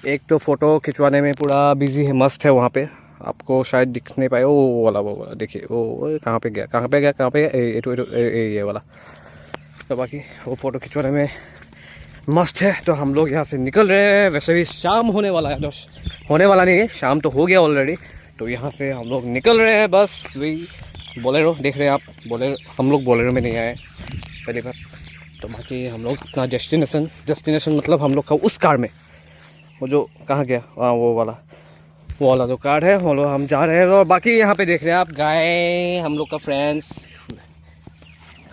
एक तो फ़ोटो खिंचवाने में पूरा बिजी है, मस्त है वहाँ पे। आपको शायद दिख नहीं पाए, वो वाला देखिए, वो कहाँ पे गया, कहाँ पे गया, कहाँ पे गया, ये वाला। तो बाकी वो फ़ोटो खिंचवाने में मस्त है। तो हम लोग यहाँ से निकल रहे हैं। वैसे भी शाम होने वाला है, तो होने वाला नहीं है, शाम तो हो गया ऑलरेडी। तो यहाँ से हम लोग निकल रहे हैं, बस वही बोलेरो देख रहे हैं आप। बोलेरो, हम लोग बोलेरो में नहीं आए पहली बार। तो बाकी हम लोग अपना डेस्टिनेशन मतलब हम लोग का उस कार में, वो जो कहाँ गया, हाँ वो वाला जो कार है, वो हम जा रहे हैं। और बाकी यहाँ पे देख रहे हैं आप, गाय, हम लोग का फ्रेंड्स।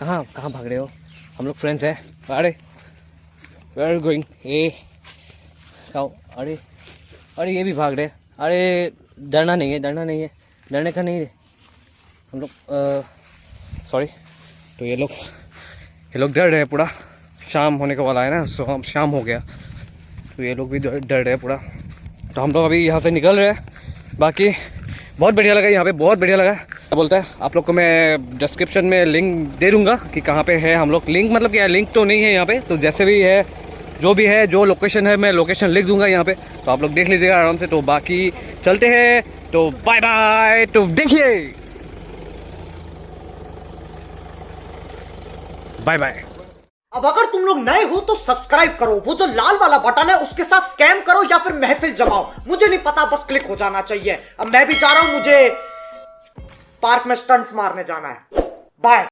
कहाँ कहाँ भाग रहे हो, हम लोग फ्रेंड्स हैं। अरे वे आर गोइंग, ए अरे अरे ये भी भाग रहे। अरे डरना नहीं है, डरने का नहीं है हम लोग, सॉरी। तो ये लोग डर रहे हैं पूरा, शाम होने का वाला है ना, सो हम शाम हो गया, तो ये लोग भी डर रहे हैं पूरा। तो हम लोग अभी यहाँ से निकल रहे हैं। बाकी बहुत बढ़िया लगा यहाँ पे, बहुत बढ़िया लगा। क्या बोलता है, आप लोग को मैं डिस्क्रिप्शन में लिंक दे दूँगा कि कहाँ पे है हम लोग। लिंक मतलब क्या है, लिंक तो नहीं है यहाँ पे, तो जैसे भी है, जो भी है, जो लोकेशन है, मैं लोकेशन लिख दूँगा यहाँ पे, तो आप लोग देख लीजिएगा आराम से। तो बाकी चलते हैं, तो बाय बाय। तो देखिए, बाय बाय। अब अगर तुम लोग नए हो तो सब्सक्राइब करो, वो जो लाल वाला बटन है उसके साथ स्कैम करो या फिर महफिल जमाओ, मुझे नहीं पता, बस क्लिक हो जाना चाहिए। अब मैं भी जा रहा हूं, मुझे पार्क में स्टंट्स मारने जाना है। बाय।